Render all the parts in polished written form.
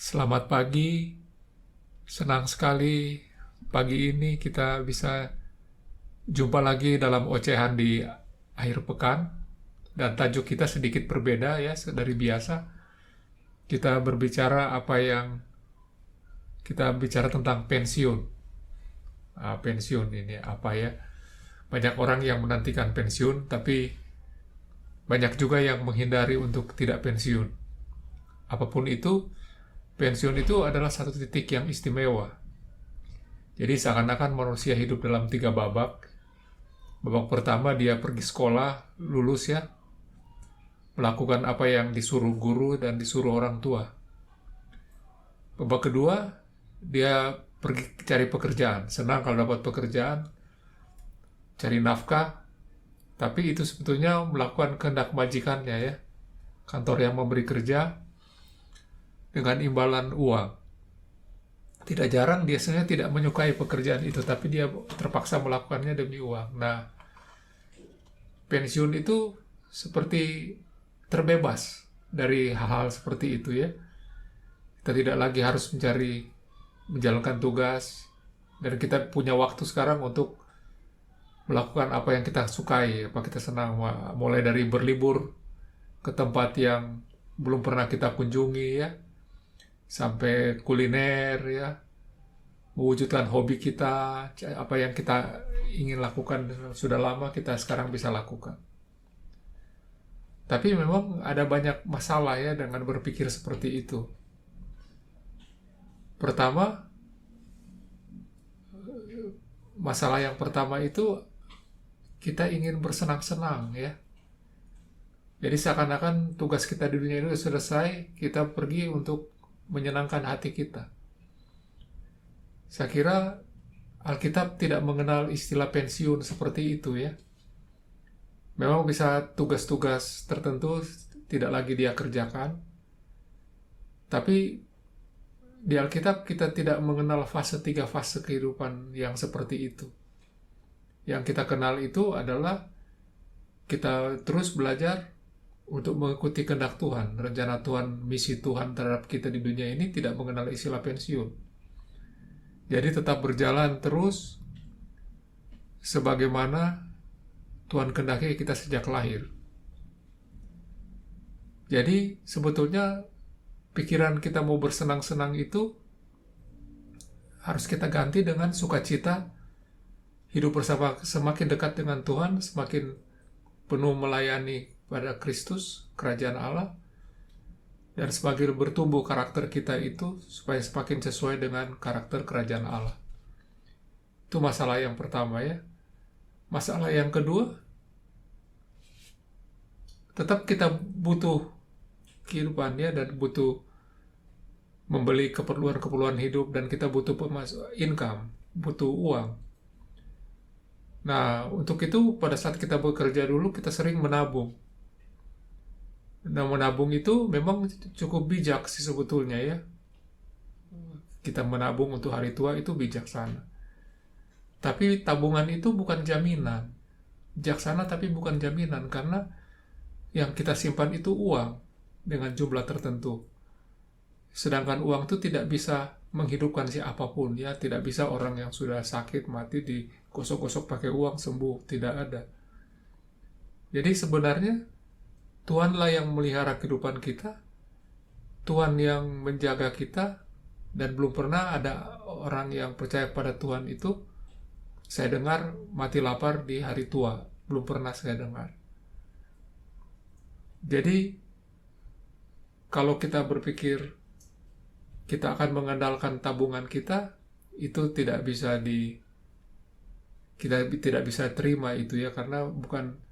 Selamat pagi, senang sekali pagi ini kita bisa jumpa lagi dalam ocehan di akhir pekan. Dan tajuk kita sedikit berbeda ya dari biasa. Kita berbicara kita bicara tentang pensiun. Pensiun ini apa ya? Banyak orang yang menantikan pensiun, tapi banyak juga yang menghindari untuk tidak pensiun. Apapun itu, pensiun itu adalah satu titik yang istimewa. Jadi seakan-akan manusia hidup dalam 3 babak. Babak pertama dia pergi sekolah, lulus ya, melakukan apa yang disuruh guru dan disuruh orang tua. Babak kedua, dia pergi cari pekerjaan. Senang kalau dapat pekerjaan, cari nafkah, tapi itu sebetulnya melakukan kehendak majikannya ya. Kantor yang memberi kerja dengan imbalan uang. Tidak jarang dia sebenarnya tidak menyukai pekerjaan itu, tapi dia terpaksa melakukannya demi uang. Nah, pensiun itu seperti terbebas dari hal-hal seperti itu ya. Kita tidak lagi harus menjalankan tugas, dan kita punya waktu sekarang untuk melakukan apa yang kita sukai, apa kita senang, mulai dari berlibur ke tempat yang belum pernah kita kunjungi ya, sampai kuliner ya, mewujudkan hobi kita, apa yang kita ingin lakukan sudah lama kita sekarang bisa lakukan. Tapi memang ada banyak masalah ya dengan berpikir seperti itu. Pertama, masalah yang pertama itu kita ingin bersenang-senang ya. Jadi seakan-akan tugas kita di dunia ini sudah selesai, kita pergi untuk menyenangkan hati kita. Saya kira Alkitab tidak mengenal istilah pensiun seperti itu ya. Memang bisa tugas-tugas tertentu tidak lagi dia kerjakan, tapi di Alkitab kita tidak mengenal 3 fase kehidupan yang seperti itu. Yang kita kenal itu adalah kita terus belajar untuk mengikuti kehendak Tuhan, rencana Tuhan, misi Tuhan terhadap kita di dunia ini tidak mengenal istilah pensiun. Jadi tetap berjalan terus sebagaimana Tuhan kehendaki kita sejak lahir. Jadi sebetulnya pikiran kita mau bersenang-senang itu harus kita ganti dengan sukacita, hidup bersama, semakin dekat dengan Tuhan, semakin penuh melayani pada Kristus, kerajaan Allah, dan semakin bertumbuh karakter kita itu supaya semakin sesuai dengan karakter kerajaan Allah. Itu masalah yang pertama ya. Masalah yang kedua, tetap kita butuh kehidupannya dan butuh membeli keperluan-keperluan hidup, dan kita butuh income, butuh uang. Nah, untuk itu pada saat kita bekerja dulu kita sering menabung. Nah, menabung itu memang cukup bijak sih sebetulnya ya. Kita menabung untuk hari tua itu bijaksana. Tapi tabungan itu bukan jaminan. Bijaksana tapi bukan jaminan, karena yang kita simpan itu uang dengan jumlah tertentu. Sedangkan uang itu tidak bisa menghidupkan siapapun ya, tidak bisa orang yang sudah sakit mati digosok-gosok pakai uang sembuh, tidak ada. Jadi sebenarnya Tuhanlah yang melihara kehidupan kita, Tuhan yang menjaga kita, dan belum pernah ada orang yang percaya pada Tuhan itu, saya dengar, mati lapar di hari tua. Belum pernah saya dengar. Jadi, kalau kita berpikir kita akan mengandalkan tabungan kita, itu kita tidak bisa terima itu ya, karena bukan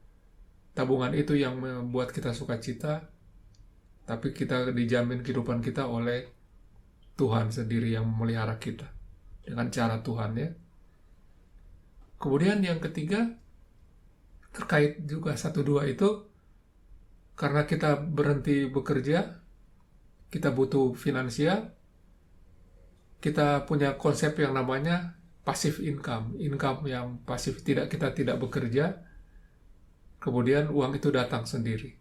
tabungan itu yang membuat kita sukacita, tapi kita dijamin kehidupan kita oleh Tuhan sendiri yang memelihara kita dengan cara Tuhan ya. Kemudian yang ketiga, terkait juga 1-2 itu, karena kita berhenti bekerja, kita butuh finansial, kita punya konsep yang namanya passive income yang pasif, kita tidak bekerja, kemudian uang itu datang sendiri.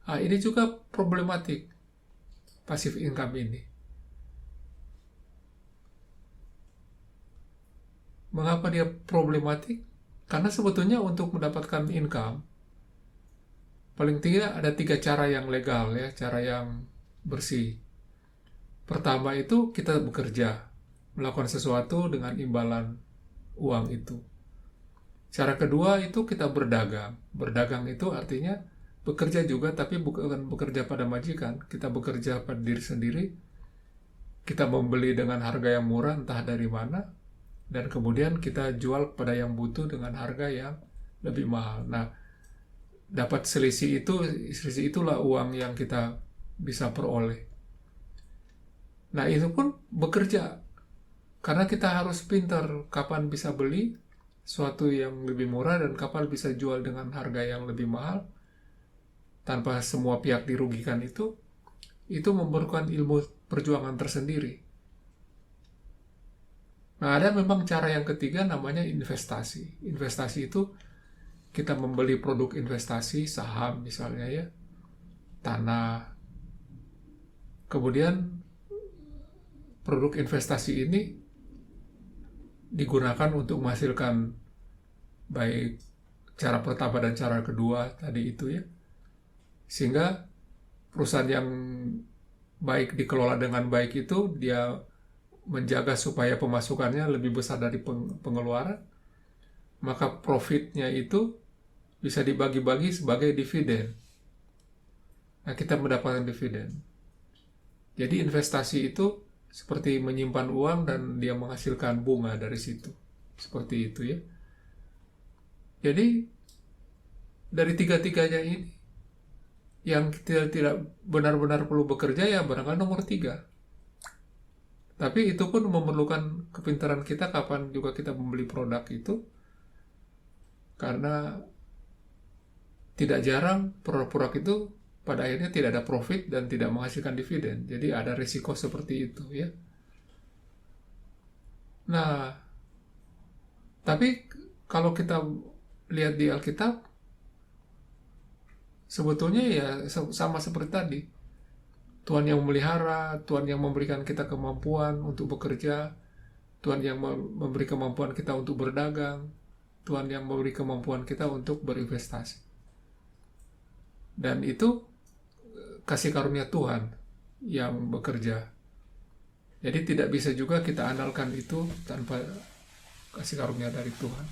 Nah, ini juga problematik passive income ini. Mengapa dia problematik? Karena sebetulnya untuk mendapatkan income, paling tidak ada 3 cara yang legal ya, cara yang bersih. Pertama itu kita bekerja, melakukan sesuatu dengan imbalan uang itu. Cara kedua itu kita berdagang. Berdagang itu artinya bekerja juga, tapi bukan bekerja pada majikan. Kita bekerja pada diri sendiri. Kita membeli dengan harga yang murah, entah dari mana, dan kemudian kita jual kepada yang butuh dengan harga yang lebih mahal. Nah, dapat selisih itulah uang yang kita bisa peroleh. Nah, itu pun bekerja. Karena kita harus pintar kapan bisa beli sesuatu yang lebih murah dan kapan bisa jual dengan harga yang lebih mahal tanpa semua pihak dirugikan. Itu memerlukan ilmu perjuangan tersendiri. Nah, ada memang cara yang ketiga namanya investasi. Investasi itu kita membeli produk investasi, saham misalnya ya, tanah. Kemudian produk investasi ini digunakan untuk menghasilkan baik cara pertama dan cara kedua tadi itu ya. Sehingga perusahaan yang baik dikelola dengan baik itu dia menjaga supaya pemasukannya lebih besar dari pengeluaran, maka profitnya itu bisa dibagi-bagi sebagai dividen. Nah, kita mendapatkan dividen. Jadi investasi itu seperti menyimpan uang dan dia menghasilkan bunga dari situ. Seperti itu ya. Jadi dari tiga-tiganya ini, yang kita tidak benar-benar perlu bekerja ya barangkali nomor 3. Tapi itu pun memerlukan kepintaran kita kapan juga kita membeli produk itu. Karena tidak jarang produk-produk itu pada akhirnya tidak ada profit dan tidak menghasilkan dividen. Jadi ada risiko seperti itu ya. Nah, tapi kalau kita lihat di Alkitab, sebetulnya ya sama seperti tadi. Tuhan yang memelihara, Tuhan yang memberikan kita kemampuan untuk bekerja, Tuhan yang memberi kemampuan kita untuk berdagang, Tuhan yang memberi kemampuan kita untuk berinvestasi. Dan itu kasih karunia Tuhan yang bekerja. Jadi tidak bisa juga kita andalkan itu tanpa kasih karunia dari Tuhan.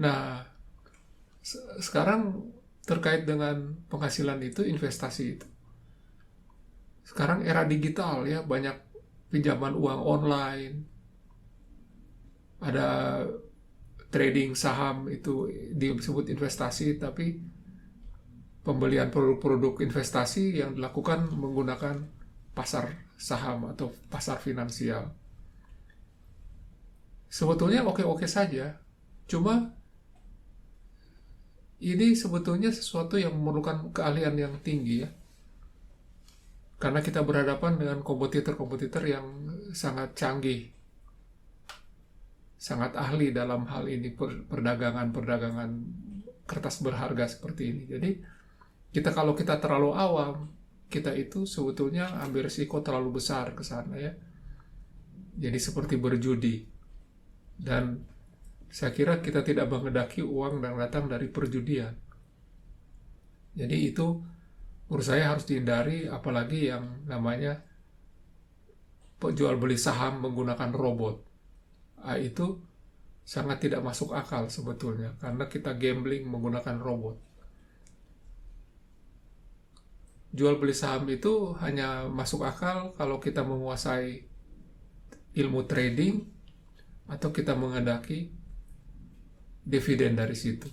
Nah, sekarang terkait dengan penghasilan itu, investasi itu. Sekarang era digital ya, banyak pinjaman uang online, ada trading saham itu disebut investasi, tapi pembelian produk-produk investasi yang dilakukan menggunakan pasar saham atau pasar finansial. Sebetulnya oke-oke saja, cuma ini sebetulnya sesuatu yang memerlukan keahlian yang tinggi ya. Karena kita berhadapan dengan kompetitor-kompetitor yang sangat canggih, sangat ahli dalam hal ini, perdagangan kertas berharga seperti ini. Jadi kalau kita terlalu awam, kita itu sebetulnya ambil risiko terlalu besar ke sana ya. Jadi seperti berjudi. Dan saya kira kita tidak menghendaki uang yang datang dari perjudian. Jadi itu menurut saya harus dihindari, apalagi yang namanya jual beli saham menggunakan robot. Itu sangat tidak masuk akal sebetulnya, karena kita gambling menggunakan robot. Jual beli saham itu hanya masuk akal kalau kita menguasai ilmu trading atau kita menghendaki dividen dari situ.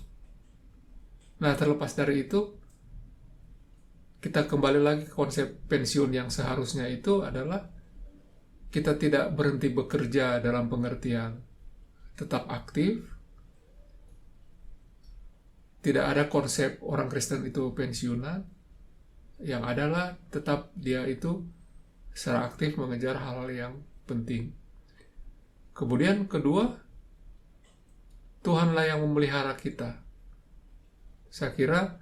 Nah, terlepas dari itu, kita kembali lagi ke konsep pensiun yang seharusnya itu adalah kita tidak berhenti bekerja dalam pengertian tetap aktif. Tidak ada konsep orang Kristen itu pensiunan. Yang adalah tetap dia itu secara aktif mengejar hal-hal yang penting. Kemudian kedua, Tuhanlah yang memelihara kita. Saya kira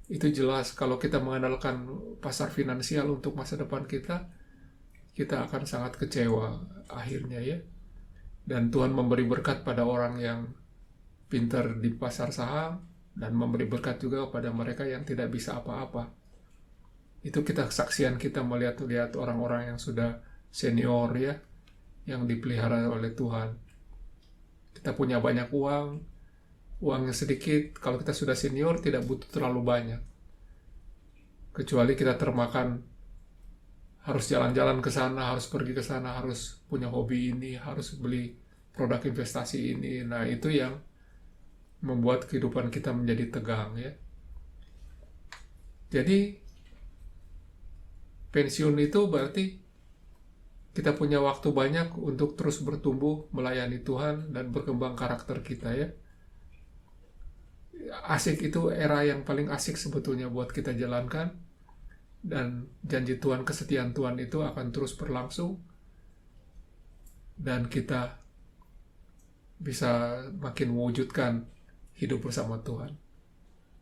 itu jelas. Kalau kita mengandalkan pasar finansial untuk masa depan kita akan sangat kecewa akhirnya ya. Dan Tuhan memberi berkat pada orang yang pintar di pasar saham, dan memberi berkat juga pada mereka yang tidak bisa apa-apa. Itu kesaksian kita melihat orang-orang yang sudah senior ya, yang dipelihara oleh Tuhan. Kita punya banyak uangnya sedikit. Kalau kita sudah senior tidak butuh terlalu banyak. Kecuali kita termakan harus jalan-jalan ke sana, harus pergi ke sana, harus punya hobi ini, harus beli produk investasi ini. Nah, itu yang membuat kehidupan kita menjadi tegang ya. Jadi pensiun itu berarti kita punya waktu banyak untuk terus bertumbuh, melayani Tuhan, dan berkembang karakter kita ya. Asik itu era yang paling asik sebetulnya buat kita jalankan. Dan janji Tuhan, kesetiaan Tuhan itu akan terus berlangsung. Dan kita bisa makin mewujudkan hidup bersama Tuhan.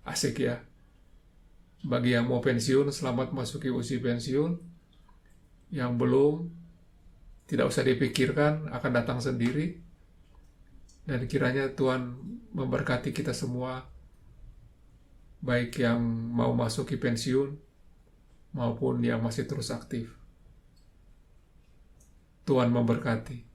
Asik ya. Bagi yang mau pensiun, selamat masuki usia pensiun. Yang belum, tidak usah dipikirkan, akan datang sendiri. Dan kiranya Tuhan memberkati kita semua, baik yang mau masuki pensiun, maupun yang masih terus aktif. Tuhan memberkati.